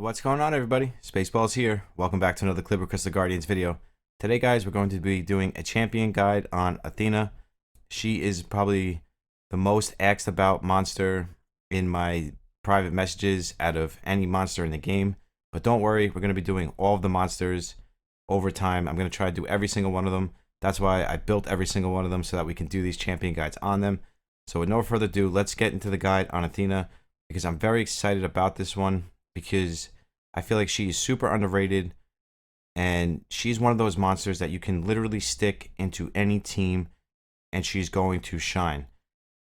What's going on, everybody? SpaceBallz here. Welcome back to another Clipper Crystal Guardians video. Today, guys, we're going to be doing a champion guide on Athena. She is probably the most asked about monster in my private messages out of any monster in the game. But don't worry, we're going to be doing all of the monsters over time. I'm going to try to do every single one of them. That's why I built every single one of them so that we can do these champion guides on them. So with no further ado, let's get into the guide on Athena because I'm very excited about this one. Because I feel like she is super underrated, and she's one of those monsters that you can literally stick into any team and she's going to shine.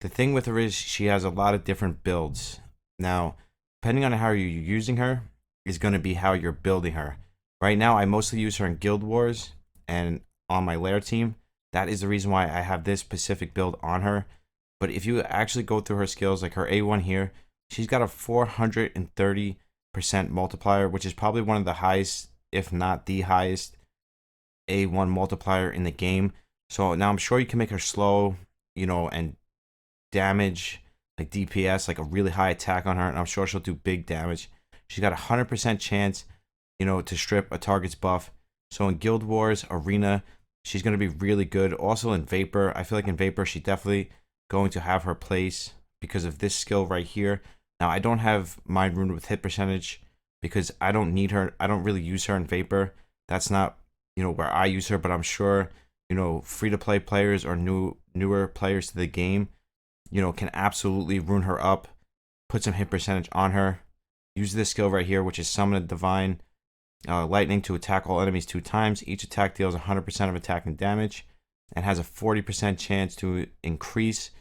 The thing with her is she has a lot of different builds. Now, depending on how you're using her is going to be how you're building her. Right now, I mostly use her in Guild Wars and on my lair team. That is the reason why I have this specific build on her. But if you actually go through her skills, like her A1 here, she's got a 430% multiplier, which is probably one of the highest, if not the highest, A1 multiplier in the game. So now I'm sure you can make her slow, and damage, like DPS, like a really high attack on her, and I'm sure she'll do big damage. She's got a 100% chance, to strip a target's buff. So in Guild Wars, Arena, she's going to be really good. Also in Vapor, I feel like in Vapor, she's definitely going to have her place because of this skill right here. Now, I don't have Mind Rune with hit percentage because I don't need her. I don't really use her in Vapor. That's not, where I use her, but I'm sure, free-to-play players or newer players to the game, can absolutely rune her up, put some hit percentage on her, use this skill right here, which is Summon a Divine Lightning to attack all enemies 2 times. Each attack deals 100% of attack and damage and has a 40% chance to increase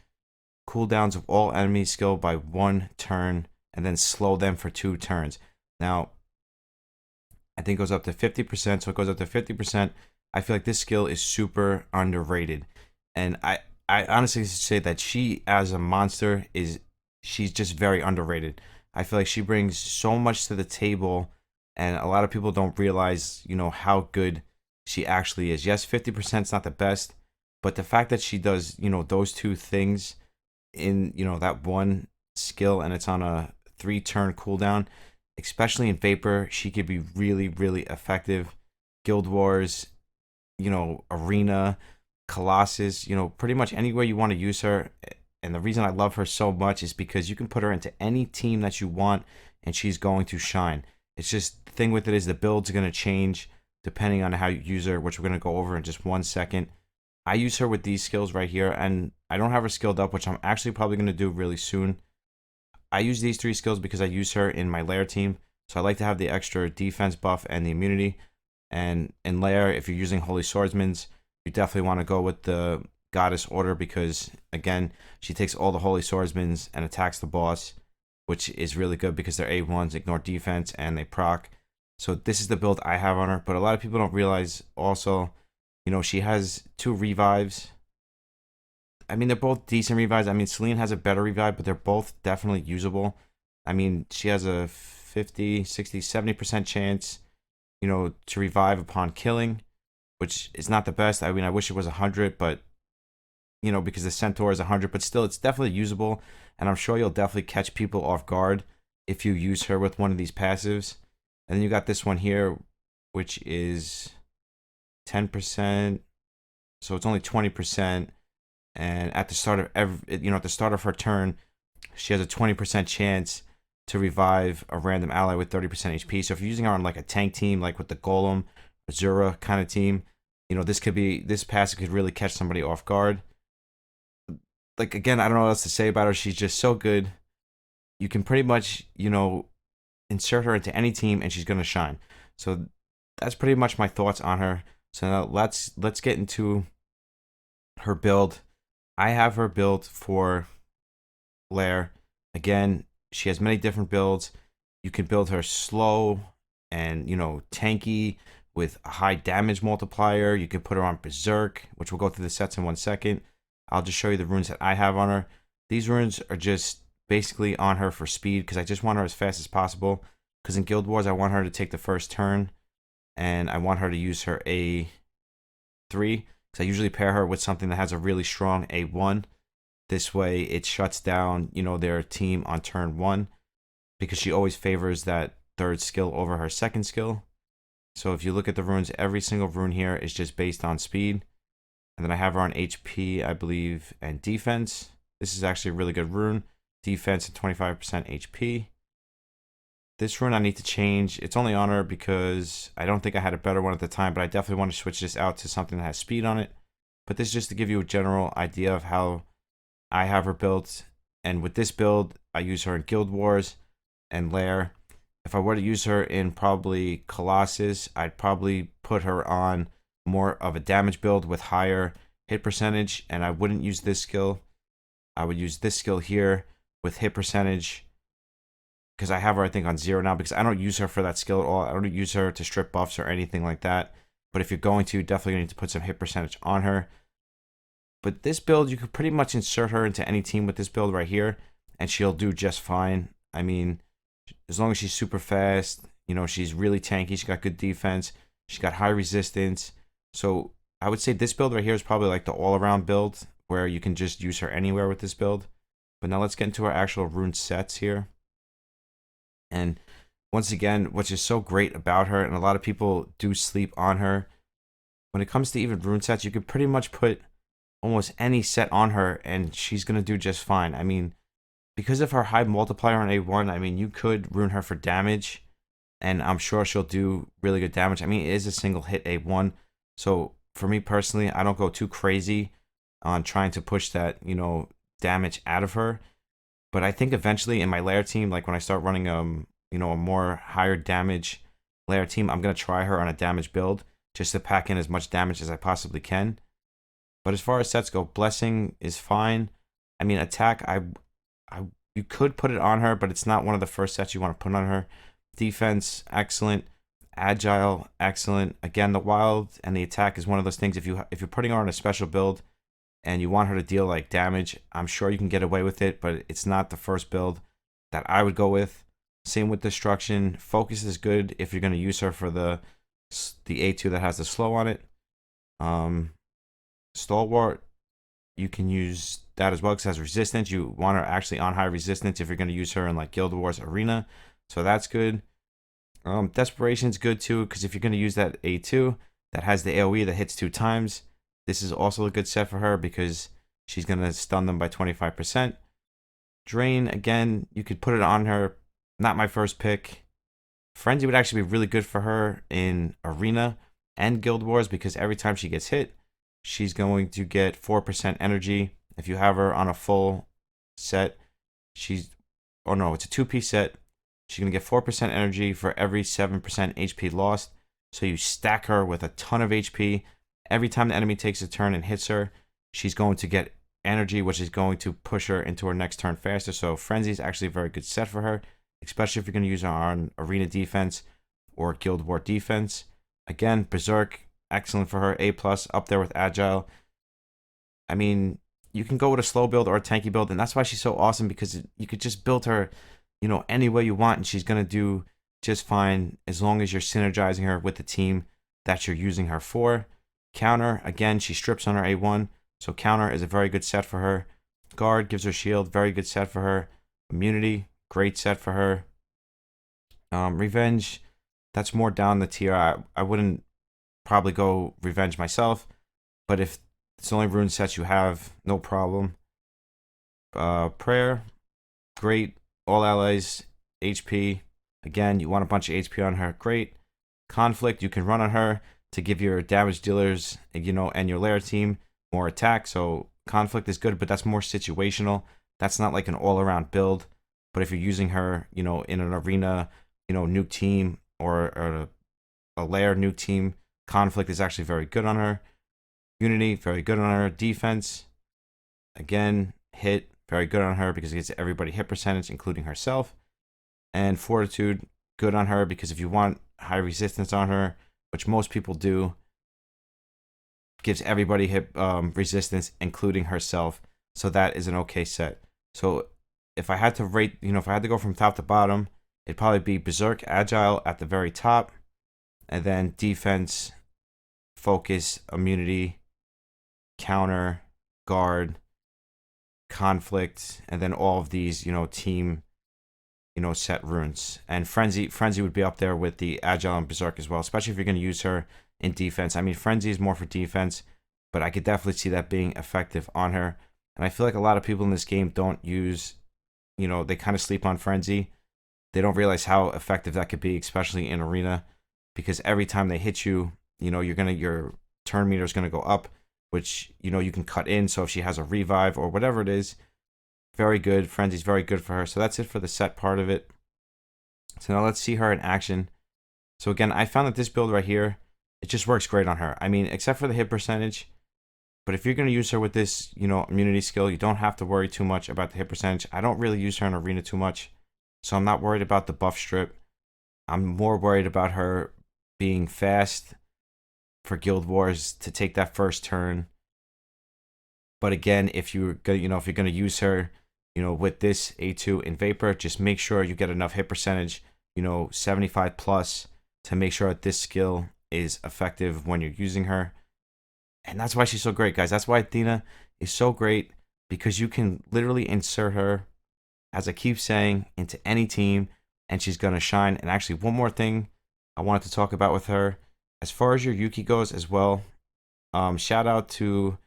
cooldowns of all enemies skill by 1 turn and then slow them for 2 turns. Now, I think it goes up to 50%, so it goes up to 50%. I feel like this skill is super underrated. And I honestly say that she, as a monster, she's just very underrated. I feel like she brings so much to the table, and a lot of people don't realize, how good she actually is. Yes, 50% is not the best, but the fact that she does, those 2 things in that one skill, and it's on a 3-turn cooldown, especially in Vapor, she could be really, really effective. Guild Wars, Arena, Colossus, pretty much anywhere you want to use her. And the reason I love her so much is because you can put her into any team that you want and she's going to shine. It's just, the thing with it is the builds are going to change depending on how you use her, which we're going to go over in just 1 second. I use her with these skills right here, and I don't have her skilled up, which I'm actually probably going to do really soon. I use these 3 skills because I use her in my lair team, so I like to have the extra defense buff and the immunity. And in lair, if you're using Holy Swordsmans, you definitely want to go with the Goddess Order because, again, she takes all the Holy Swordsmans and attacks the boss, which is really good because they're A1s, ignore defense, and they proc. So this is the build I have on her, but a lot of people don't realize also, she has 2 revives. I mean, they're both decent revives. I mean, Celine has a better revive, but they're both definitely usable. I mean, she has a 50, 60, 70% chance, to revive upon killing, which is not the best. I mean, I wish it was 100, but, because the Centaur is 100, but still, it's definitely usable. And I'm sure you'll definitely catch people off guard if you use her with one of these passives. And then you got this one here, which is 10%, so it's only 20%. And at the start of at the start of her turn, she has a 20% chance to revive a random ally with 30% HP. So if you're using her on like a tank team, like with the Golem, Azura kind of team, this passive could really catch somebody off guard. Like, again, I don't know what else to say about her. She's just so good. You can pretty much, insert her into any team and she's gonna shine. So that's pretty much my thoughts on her. So now let's get into her build. I have her built for lair. Again, she has many different builds. You can build her slow and, tanky with a high damage multiplier. You can put her on Berserk, which we'll go through the sets in 1 second. I'll just show you the runes that I have on her. These runes are just basically on her for speed because I just want her as fast as possible. Because in Guild Wars, I want her to take the first turn and I want her to use her A3. Because I usually pair her with something that has a really strong A1. This way, it shuts down, their team on turn 1. Because she always favors that third skill over her second skill. So if you look at the runes, every single rune here is just based on speed. And then I have her on HP, I believe, and defense. This is actually a really good rune. Defense and 25% HP. This rune I need to change. It's only on her because I don't think I had a better one at the time, but I definitely want to switch this out to something that has speed on it. But this is just to give you a general idea of how I have her built. And with this build, I use her in Guild Wars and Lair. If I were to use her in probably Colossus, I'd probably put her on more of a damage build with higher hit percentage, and I wouldn't use this skill. I would use this skill here with hit percentage, because I have her, I think, on 0 now, because I don't use her for that skill at all. I don't use her to strip buffs or anything like that. But if you're going to, definitely need to put some hit percentage on her. But this build, you could pretty much insert her into any team with this build right here, and she'll do just fine. I mean, as long as she's super fast, you know, she's really tanky, she's got good defense, she's got high resistance. So I would say this build right here is probably like the all-around build, where you can just use her anywhere with this build. But now let's get into our actual rune sets here. And once again, what's just so great about her, and a lot of people do sleep on her, when it comes to even rune sets, you could pretty much put almost any set on her and she's going to do just fine. I mean, because of her high multiplier on A1, I mean, you could rune her for damage, and I'm sure she'll do really good damage. I mean, it is a single hit A1, so for me personally, I don't go too crazy on trying to push that, you know, damage out of her. But I think eventually in my lair team, like when I start running you know, a more higher damage lair team, I'm gonna try her on a damage build just to pack in as much damage as I possibly can. But as far as sets go, blessing is fine. I mean, attack, you could put it on her, but it's not one of the first sets you want to put on her. Defense, excellent. Agile, excellent. Again, the wild and the attack is one of those things. If you're putting her on a special build and you want her to deal like damage, I'm sure you can get away with it, but it's not the first build that I would go with. Same with destruction. Focus is good if you're going to use her for the A2 that has the slow on it. Stalwart, you can use that as well because it has resistance. You want her actually on high resistance if you're going to use her in like Guild Wars Arena, so that's good. Desperation's good too, because if you're going to use that A2 that has the AoE that hits 2 times, this is also a good set for her because she's going to stun them by 25%. Drain, again, you could put it on her. Not my first pick. Frenzy would actually be really good for her in Arena and Guild Wars because every time she gets hit, she's going to get 4% energy. If you have her on a full set, it's a 2-piece set. She's going to get 4% energy for every 7% HP lost. So you stack her with a ton of HP. Every time the enemy takes a turn and hits her, she's going to get energy, which is going to push her into her next turn faster. So Frenzy is actually a very good set for her, especially if you're going to use her on Arena defense or Guild War defense. Again, Berserk, excellent for her. A+, up there with Agile. I mean, you can go with a slow build or a tanky build, and that's why she's so awesome, because you could just build her, you know, any way you want, and she's going to do just fine as long as you're synergizing her with the team that you're using her for. Counter, again, she strips on her A1, so counter is a very good set for her. Guard gives her shield, very good set for her. Immunity, great set for her. Revenge, that's more down the tier. I wouldn't probably go Revenge myself, but if it's the only rune sets you have, no problem. Prayer, great. All allies, HP. Again, you want a bunch of HP on her, great. Conflict, you can run on her to give your damage dealers, you know, and your lair team more attack. So conflict is good, but that's more situational. That's not like an all-around build. But if you're using her, you know, in an arena, you know, nuke team or a lair nuke team, conflict is actually very good on her. Unity, very good on her. Defense, again, hit, very good on her because it gets everybody hit percentage, including herself. And fortitude, good on her because if you want high resistance on her, which most people do, gives everybody hit resistance, including herself. So that is an okay set. So if I had to rate, you know, if I had to go from top to bottom, it'd probably be Berserk, Agile at the very top, and then defense, focus, immunity, counter, guard, conflict, and then all of these, you know, team, set runes. And Frenzy would be up there with the Agile and Berserk as well, especially if you're going to use her in defense. I mean, Frenzy is more for defense, but I could definitely see that being effective on her. And I feel like a lot of people in this game don't use, they kind of sleep on Frenzy. They don't realize how effective that could be, especially in Arena, because every time they hit you, your turn meter is gonna go up, which you can cut in. So if she has a revive or whatever it is, very good. Frenzy's very good for her. So that's it for the set part of it. So now let's see her in action. So again, I found that this build right here, it just works great on her. I mean, except for the hit percentage. But if you're going to use her with this, immunity skill, you don't have to worry too much about the hit percentage. I don't really use her in Arena too much, so I'm not worried about the buff strip. I'm more worried about her being fast for Guild Wars to take that first turn. But again, if you're going to use her, with this A2 in Vapor, just make sure you get enough hit percentage, 75 plus, to make sure that this skill is effective when you're using her. And that's why she's so great, guys. That's why Athena is so great, because you can literally insert her, as I keep saying, into any team, and she's going to shine. And actually, one more thing I wanted to talk about with her, as far as your Yuki goes as well, shout out to,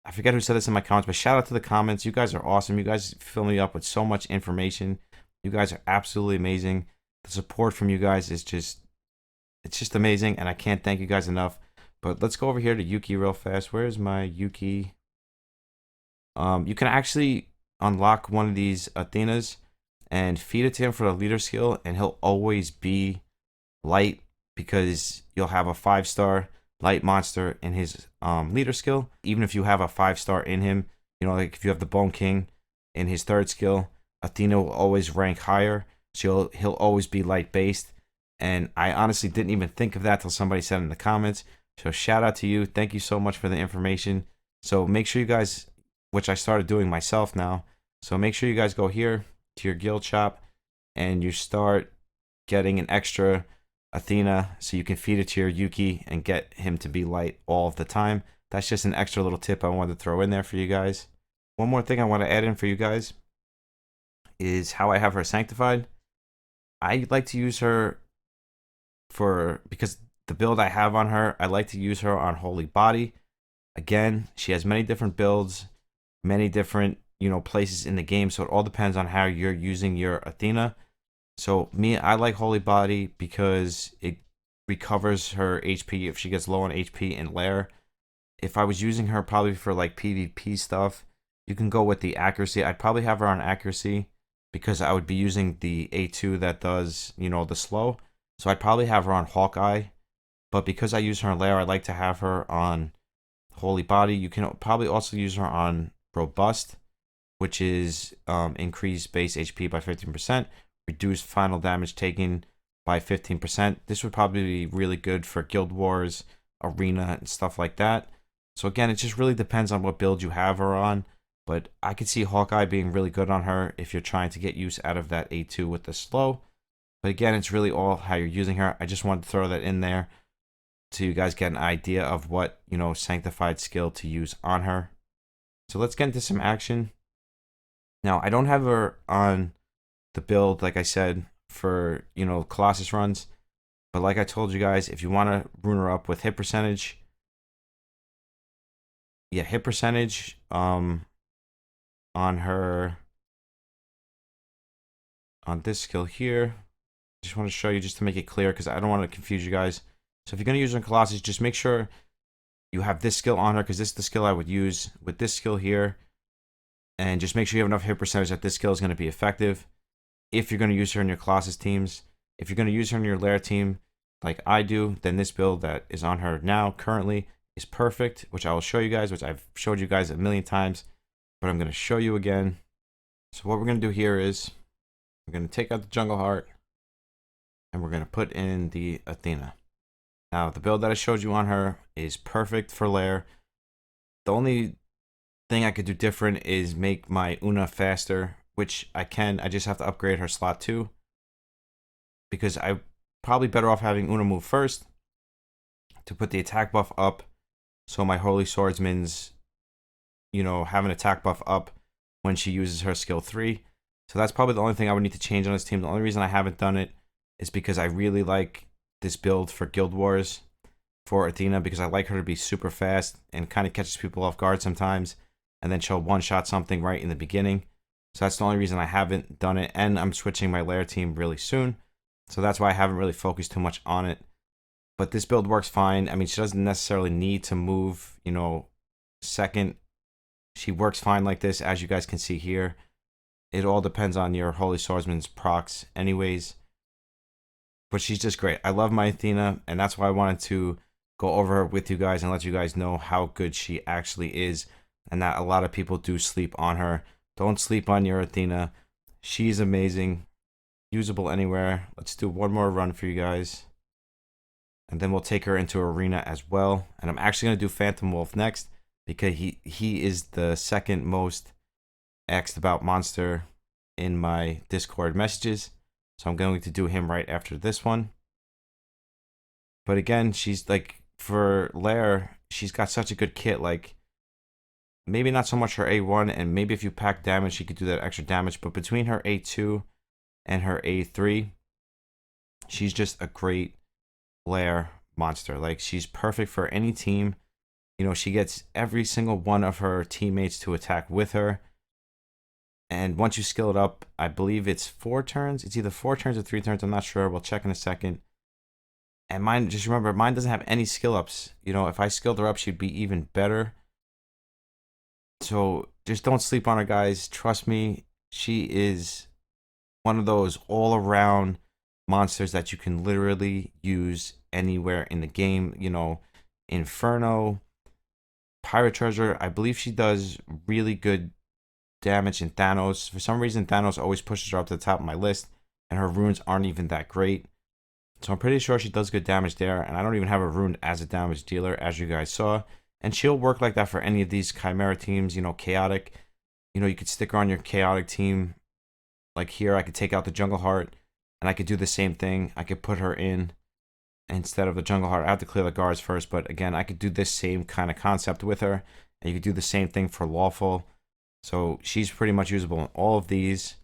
I forget who said this in my comments, but shout out to the comments. You guys are awesome. You guys fill me up with so much information. You guys are absolutely amazing. The support from you guys is it's just amazing, and I can't thank you guys enough. But let's go over here to Yuki real fast. Where's my Yuki? You can actually unlock one of these Athenas and feed it to him for the leader skill, and he'll always be light, because you'll have a 5-star light monster in his leader skill. Even if you have a 5-star in him, like if you have the Bone King in his 3rd skill, Athena will always rank higher, so he'll always be light based. And I honestly didn't even think of that till somebody said in the comments. So shout out to you. Thank you so much for the information. So make sure you guys, which I started doing myself now, so make sure you guys go here to your guild shop and you start getting an extra Athena so you can feed it to your Yuki and get him to be light all of the time. That's just an extra little tip I wanted to throw in there for you guys. One more thing I want to add in for you guys is how I have her sanctified. I like to use her because the build I have on her, I like to use her on Holy Body. Again, she has many different builds, many different, places in the game. So it all depends on how you're using your Athena. So I like Holy Body because it recovers her HP if she gets low on HP in lair. If I was using her probably for like PvP stuff, you can go with the accuracy. I'd probably have her on accuracy because I would be using the A2 that does, the slow. So I'd probably have her on Hawkeye. But because I use her in lair, I like to have her on Holy Body. You can probably also use her on Robust, which is increase base HP by 15%, reduce final damage taken by 15%. This would probably be really good for Guild Wars, Arena, and stuff like that. So again, it just really depends on what build you have her on. But I could see Hawkeye being really good on her if you're trying to get use out of that A2 with the slow. But again, it's really all how you're using her. I just wanted to throw that in there so you guys get an idea of what, sanctified skill to use on her. So let's get into some action. Now, I don't have her on the build, like I said, for, Colossus runs. But like I told you guys, if you want to rune her up with hit percentage, hit percentage on her, on this skill here. Just want to show you just to make it clear because I don't want to confuse you guys. So if you're going to use her in Colossus, just make sure you have this skill on her, because this is the skill I would use with this skill here. And just make sure you have enough hit percentage that this skill is going to be effective if you're going to use her in your Colossus teams. If you're going to use her in your lair team like I do, then this build that is on her now currently is perfect, which I will show you guys, which I've showed you guys a million times, but I'm going to show you again. So what we're going to do here is we're going to take out the Jungle Heart and we're going to put in the Athena. Now, the build that I showed you on her is perfect for lair. The only thing I could do different is make my Una faster, which I can. I just have to upgrade her slot 2. Because I'm probably better off having Una move first to put the attack buff up. So my Holy Swordsman's, have an attack buff up when she uses her skill 3. So that's probably the only thing I would need to change on this team. The only reason I haven't done it is because I really like this build for Guild Wars for Athena, because I like her to be super fast and kind of catches people off guard sometimes, and then she'll one-shot something right in the beginning. So that's the only reason I haven't done it, and I'm switching my lair team really soon. So that's why I haven't really focused too much on it. But this build works fine. I mean, she doesn't necessarily need to move, you know, second. She works fine like this, as you guys can see here. It all depends on your Holy Swordsman's procs anyways. But she's just great. I love my Athena, and that's why I wanted to go over her with you guys and let you guys know how good she actually is, and that a lot of people do sleep on her. Don't sleep on your Athena. She's amazing. Usable anywhere. Let's do one more run for you guys. And then we'll take her into Arena as well. And I'm actually going to do Phantom Wolf next, because he is the second most asked about monster in my Discord messages. So I'm going to do him right after this one. But again, she's like, for lair, she's got such a good kit. Like, maybe not so much her A1, and maybe if you pack damage, she could do that extra damage. But between her A2 and her A3, she's just a great lair monster. Like, she's perfect for any team. You know, she gets every single one of her teammates to attack with her. And once you skill it up, I believe it's 4 turns. It's either 4 turns or 3 turns. I'm not sure. We'll check in a second. And mine, just remember, mine doesn't have any skill ups. You know, if I skilled her up, she'd be even better. So just don't sleep on her, guys. Trust me, she is one of those all-around monsters that you can literally use anywhere in the game. You know, Inferno, Pirate Treasure. I believe she does really good damage in Thanos. For some reason, Thanos always pushes her up to the top of my list, and her runes aren't even that great. So I'm pretty sure she does good damage there, and I don't even have a rune as a damage dealer, as you guys saw. And she'll work like that for any of these Chimera teams, you know, Chaotic. You know, you could stick her on your Chaotic team. Like here, I could take out the Jungle Heart, and I could do the same thing. I could put her in instead of the Jungle Heart. I have to clear the guards first, but again, I could do this same kind of concept with her. And you could do the same thing for Lawful. So she's pretty much usable in all of these.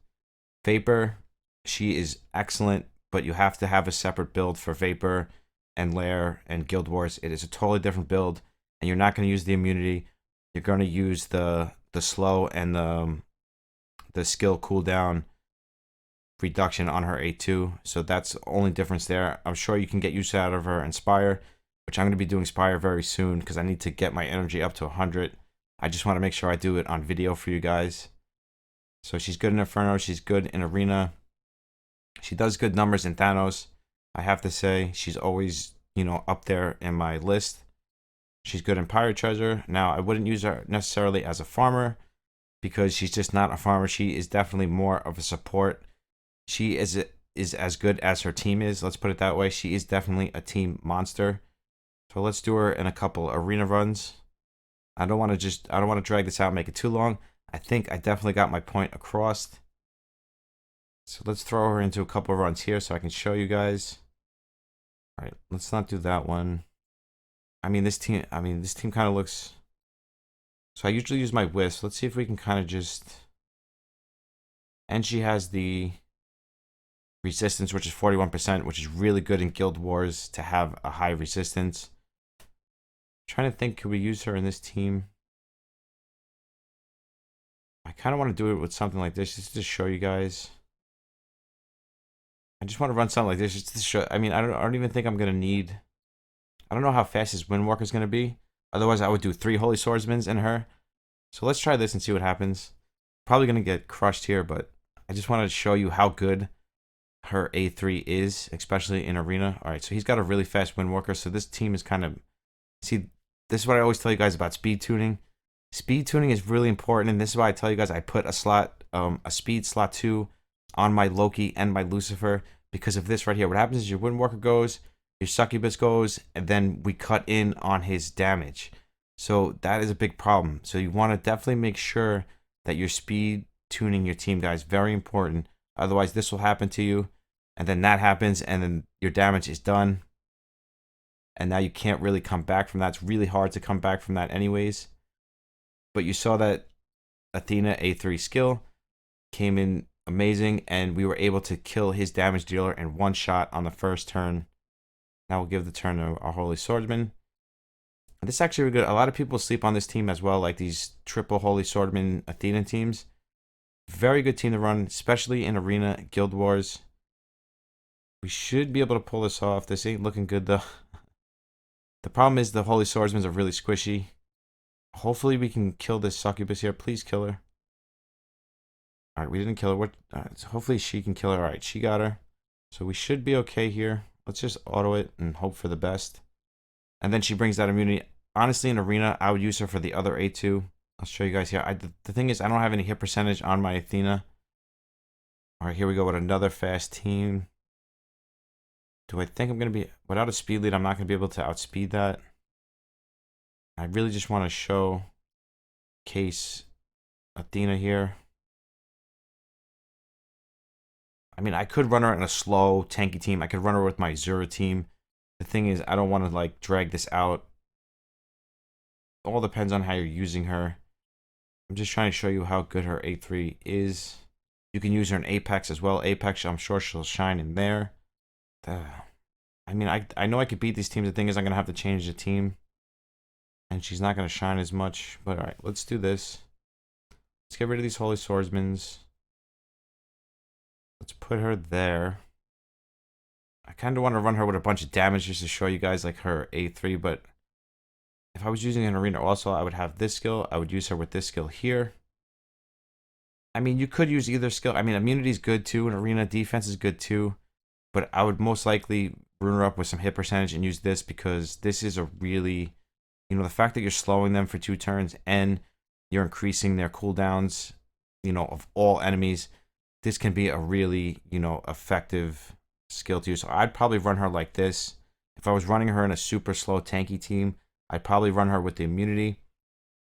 Vapor, she is excellent, but you have to have a separate build for Vapor and Lair and Guild Wars. It is a totally different build, and you're not going to use the immunity. You're going to use the slow and the skill cooldown reduction on her A2. So that's the only difference there. I'm sure you can get use out of her Inspire, which I'm going to be doing Inspire very soon because I need to get my energy up to 100. I just want to make sure I do it on video for you guys. So she's good in Inferno. She's good in Arena. She does good numbers in Thanos. I have to say, she's always, you know, up there in my list. She's good in Pirate Treasure. Now, I wouldn't use her necessarily as a farmer because she's just not a farmer. She is definitely more of a support. She is as good as her team is. Let's put it that way. She is definitely a team monster. So let's do her in a couple arena runs. I don't want to drag this out and make it too long. I think I definitely got my point across. So let's throw her into a couple of runs here so I can show you guys. All right, let's not do that one. This team kind of looks... So I usually use my Wisp. Let's see if we can kind of just... And she has the resistance, which is 41%, which is really good in Guild Wars to have a high resistance. I'm trying to think, could we use her in this team? I kind of want to do it with something like this just to show you guys. I just want to run something like this just to show. I don't even think I'm going to need... I don't know how fast this Windwalker is going to be. Otherwise, I would do 3 Holy Swordsmans in her. So let's try this and see what happens. Probably going to get crushed here, but I just wanted to show you how good her A3 is, especially in Arena. All right, so he's got a really fast Windwalker. So this team is kind of... See, this is what I always tell you guys about speed tuning. Speed tuning is really important, and this is why I tell you guys I put a slot, a speed slot 2 on my Loki and my Lucifer because of this right here. What happens is your Windwalker goes, your Succubus goes, and then we cut in on his damage. So that is a big problem. So you want to definitely make sure that you're speed tuning your team, guys. Very important. Otherwise, this will happen to you, and then that happens, and then your damage is done. And now you can't really come back from that. It's really hard to come back from that anyways. But you saw that Athena A3 skill came in amazing, and we were able to kill his damage dealer in one shot on the first turn. Now we'll give the turn to our Holy Swordsman. And this is actually really good. A lot of people sleep on this team as well, like these triple Holy Swordman Athena teams. Very good team to run, especially in Arena, Guild Wars. We should be able to pull this off. This ain't looking good though. The problem is the Holy Swordsmen are really squishy. Hopefully we can kill this succubus here. Please kill her. Alright, we didn't kill her. So hopefully she can kill her. Alright, she got her. So we should be okay here. Let's just auto it and hope for the best. And then she brings that immunity. Honestly, in Arena, I would use her for the other A2. I'll show you guys here. The thing is, I don't have any hit percentage on my Athena. Alright, here we go with another fast team. Do I think I'm going to be... Without a speed lead, I'm not going to be able to outspeed that. I really just want to show case Athena here. I mean, I could run her in a slow, tanky team. I could run her with my Zura team. The thing is, I don't want to, like, drag this out. All depends on how you're using her. I'm just trying to show you how good her A3 is. You can use her in Apex as well. Apex, I'm sure she'll shine in there. I mean, I know I could beat these teams. The thing is, I'm going to have to change the team. And she's not going to shine as much. But, alright, let's do this. Let's get rid of these Holy Swordsmans. Let's put her there. I kind of want to run her with a bunch of damage just to show you guys, like, her A3. But if I was using an Arena also, I would have this skill. I would use her with this skill here. I mean, you could use either skill. I mean, immunity is good, too. And Arena defense is good, too. But I would most likely rune her up with some hit percentage and use this because this is a really, you know, the fact that you're slowing them for 2 turns and you're increasing their cooldowns, you know, of all enemies, this can be a really, you know, effective skill to use. So I'd probably run her like this. If I was running her in a super slow tanky team, I'd probably run her with the immunity.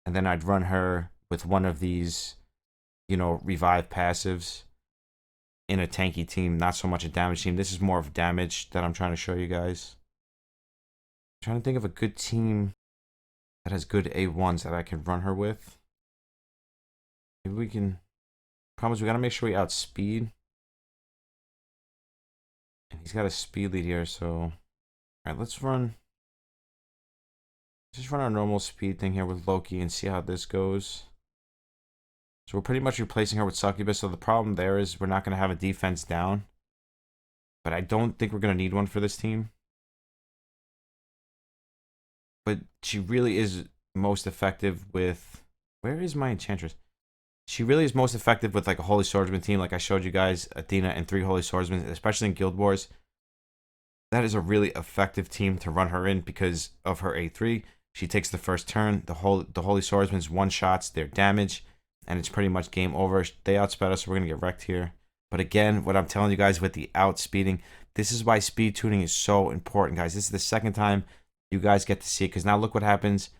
And then I'd run her with one of these, you know, revive passives. In a tanky team, not so much a damage team. This is more of damage that I'm trying to show you guys. I'm trying to think of a good team that has good A1s that I can run her with. Maybe we can... Problem is, we gotta make sure we outspeed. And he's got a speed lead here, so... Alright, let's run... Just run our normal speed thing here with Loki and see how this goes. So we're pretty much replacing her with Succubus. So the problem there is we're not going to have a defense down. But I don't think we're going to need one for this team. But she really is most effective with... Where is my Enchantress? She really is most effective with like a Holy Swordsman team. Like I showed you guys, Athena and 3 Holy Swordsmen, especially in Guild Wars. That is a really effective team to run her in because of her A3. She takes the first turn. The Holy Swordsman's one-shots their damage. And it's pretty much game over. They outsped us, so we're going to get wrecked here. But again, what I'm telling you guys with the outspeeding, this is why speed tuning is so important, guys. This is the second time you guys get to see it. Because now look what happens.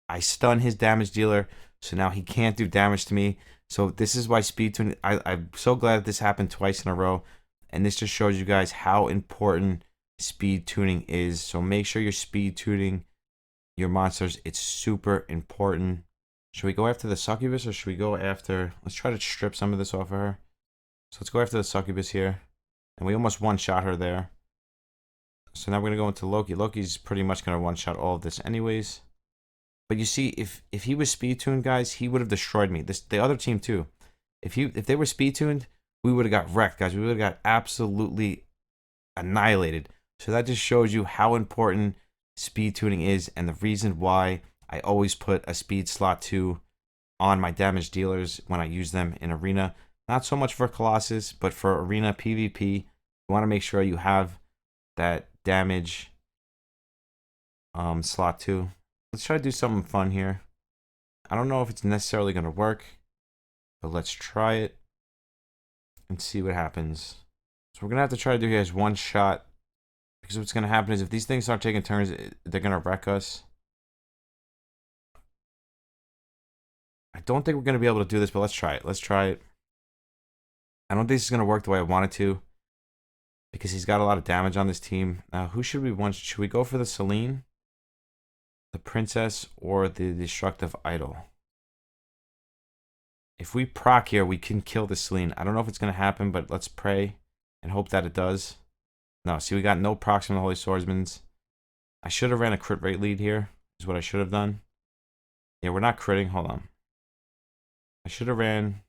I stun his damage dealer, so now he can't do damage to me. So this is why speed tuning... I'm so glad that this happened twice in a row. And this just shows you guys how important speed tuning is. So make sure you're speed tuning your monsters. It's super important. Should we go after the Succubus or should we go after... Let's try to strip some of this off of her. So let's go after the Succubus here. And we almost one-shot her there. So now we're going to go into Loki. Loki's pretty much going to one-shot all of this anyways. But you see, if he was speed-tuned, guys, he would have destroyed me. The other team too. If they were speed-tuned, we would have got wrecked, guys. We would have got absolutely annihilated. So that just shows you how important speed tuning is and the reason why I always put a speed slot 2 on my damage dealers when I use them in Arena. Not so much for Colossus, but for Arena PvP, you want to make sure you have that damage slot 2. Let's try to do something fun here. I don't know if it's necessarily going to work, but let's try it and see what happens. So we're going to have to try to do here is one shot, because what's going to happen is if these things start taking turns, they're going to wreck us. I don't think we're going to be able to do this, but let's try it. Let's try it. I don't think this is going to work the way I want it to, because he's got a lot of damage on this team. Now, who should we want? Should we go for the Selene, the Princess, or the Destructive Idol? If we proc here, we can kill the Selene. I don't know if it's going to happen, but let's pray and hope that it does. No, see, we got no procs from the Holy Swordsmans. I should have ran a crit rate lead here, is what I should have done. Yeah, we're not critting. Hold on. I should have ran...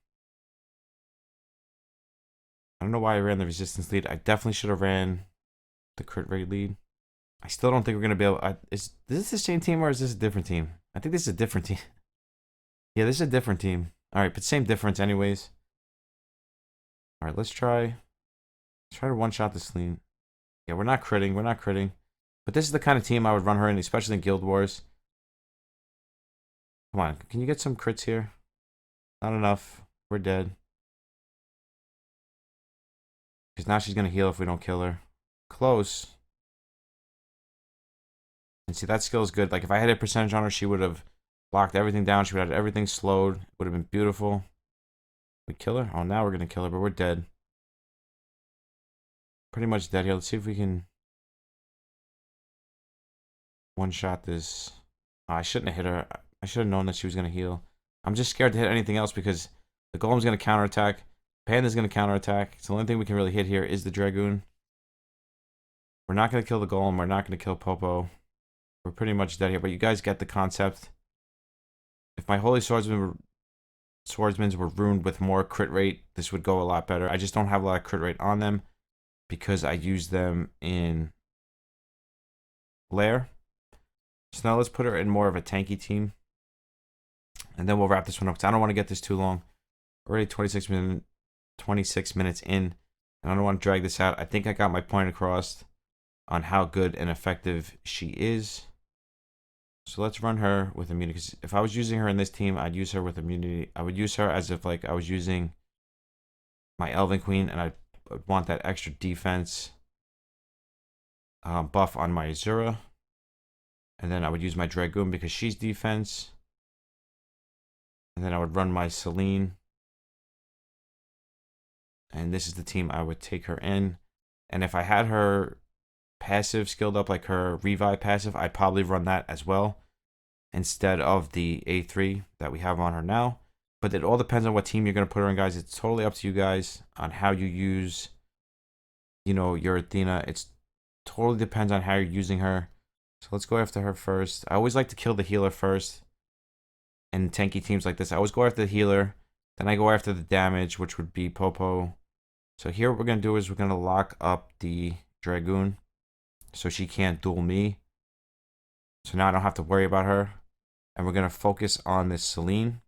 I don't know why I ran the resistance lead. I definitely should have ran the crit rate lead. I still don't think we're going to be able... Is this the same team or is this a different team? I think this is a different team. Yeah, this is a different team. Alright, but same difference anyways. Alright, let's try to one-shot the Selene. Yeah, we're not critting. We're not critting. But this is the kind of team I would run her in, especially in Guild Wars. Come on, can you get some crits here? Not enough. We're dead. Because now she's going to heal if we don't kill her. Close. And see, that skill is good. Like, if I had a percentage on her, she would have blocked everything down. She would have had everything slowed. It would have been beautiful. We kill her? Oh, now we're going to kill her, but we're dead. Pretty much dead here. Let's see if we can one-shot this. Oh, I shouldn't have hit her. I should have known that she was going to heal. I'm just scared to hit anything else because the Golem's going to counterattack. Panda's going to counterattack. So the only thing we can really hit here is the Dragoon. We're not going to kill the Golem. We're not going to kill Popo. We're pretty much dead here, but you guys get the concept. If my Holy Swordsmans were ruined with more crit rate, this would go a lot better. I just don't have a lot of crit rate on them because I use them in Lair. So now let's put her in more of a tanky team. And then we'll wrap this one up because I don't want to get this too long. Already 26 minutes in. And I don't want to drag this out. I think I got my point across on how good and effective she is. So let's run her with immunity. Because if I was using her in this team, I'd use her with immunity. I would use her as if like I was using my Elven Queen. And I would want that extra defense buff on my Azura. And then I would use my Dragoon because she's defense. And then I would run my Selene. And this is the team I would take her in. And if I had her passive skilled up, like her revive passive, I'd probably run that as well instead of the A3 that we have on her now. But it all depends on what team you're going to put her in, guys. It's totally up to you guys on how you use, you know, your Athena. It's totally depends on how you're using her. So let's go after her first. I always like to kill the healer first. In tanky teams like this, I always go after the healer. Then I go after the damage, which would be Popo. So here what we're going to do is we're going to lock up the Dragoon. So she can't duel me. So now I don't have to worry about her. And we're going to focus on this Selene.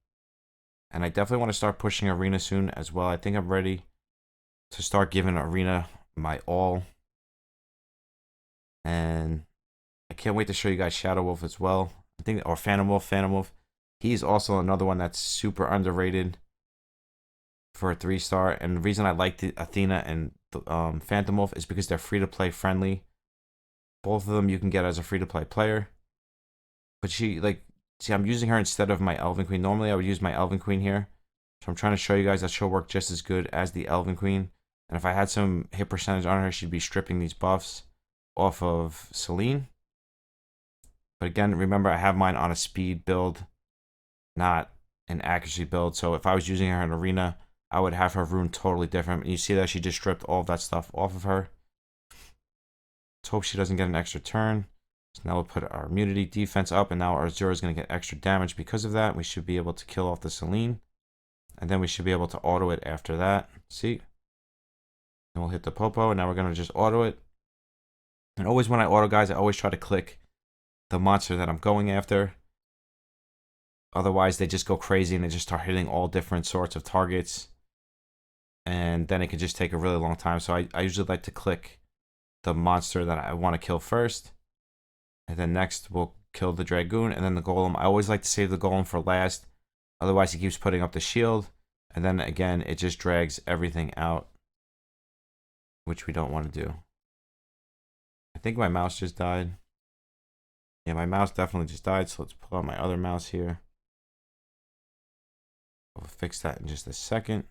And I definitely want to start pushing Arena soon as well. I think I'm ready to start giving Arena my all. And I can't wait to show you guys Shadow Wolf as well. I think, or Phantom Wolf. Phantom Wolf. He's also another one that's super underrated for a 3-star. And the reason I like the Athena and the, Phantom Wolf is because they're free-to-play friendly. Both of them you can get as a free-to-play player. But she, like, see, I'm using her instead of my Elven Queen. Normally, I would use my Elven Queen here. So I'm trying to show you guys that she'll work just as good as the Elven Queen. And if I had some hit percentage on her, she'd be stripping these buffs off of Selene. But again, remember, I have mine on a speed build, not an accuracy build. So if I was using her in Arena, I would have her rune totally different. And you see that she just stripped all of that stuff off of her. Let's hope she doesn't get an extra turn. So now we'll put our immunity defense up, and now our Azura is going to get extra damage because of that. We should be able to kill off the Selene. And then we should be able to auto it after that. See? And we'll hit the Popo, and now we're going to just auto it. And always when I auto, guys, I always try to click the monster that I'm going after. Otherwise, they just go crazy and they just start hitting all different sorts of targets. And then it could just take a really long time. So I usually like to click the monster that I want to kill first. And then next, we'll kill the Dragoon and then the Golem. I always like to save the Golem for last. Otherwise, he keeps putting up the shield. And then again, it just drags everything out, which we don't want to do. I think my mouse just died. Yeah, my mouse definitely just died. So let's pull out my other mouse here. We'll fix that in just a second.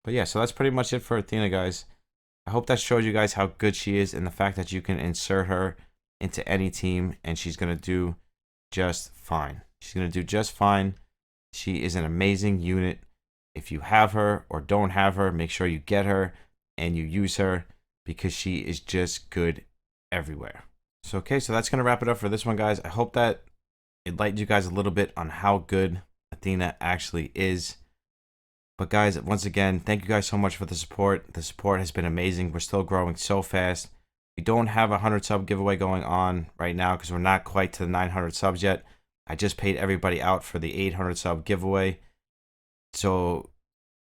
But yeah, so that's pretty much it for Athena, guys. I hope that showed you guys how good she is and the fact that you can insert her into any team and she's going to do just fine. She's going to do just fine. She is an amazing unit. If you have her or don't have her, make sure you get her and you use her because she is just good everywhere. So, okay, so that's going to wrap it up for this one, guys. I hope that it enlightened you guys a little bit on how good Athena actually is. But guys, once again, thank you guys so much for the support. The support has been amazing. We're still growing so fast. We don't have a 100 sub giveaway going on right now because we're not quite to the 900 subs yet. I just paid everybody out for the 800 sub giveaway. So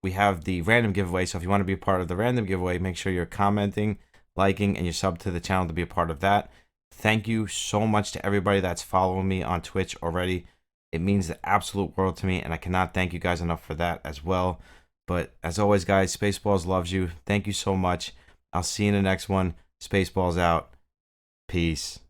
we have the random giveaway. So if you want to be a part of the random giveaway, make sure you're commenting, liking, and you sub to the channel to be a part of that. Thank you so much to everybody that's following me on Twitch already. It means the absolute world to me, and I cannot thank you guys enough for that as well. But as always, guys, SpaceBallz loves you. Thank you so much. I'll see you in the next one. SpaceBallz out. Peace.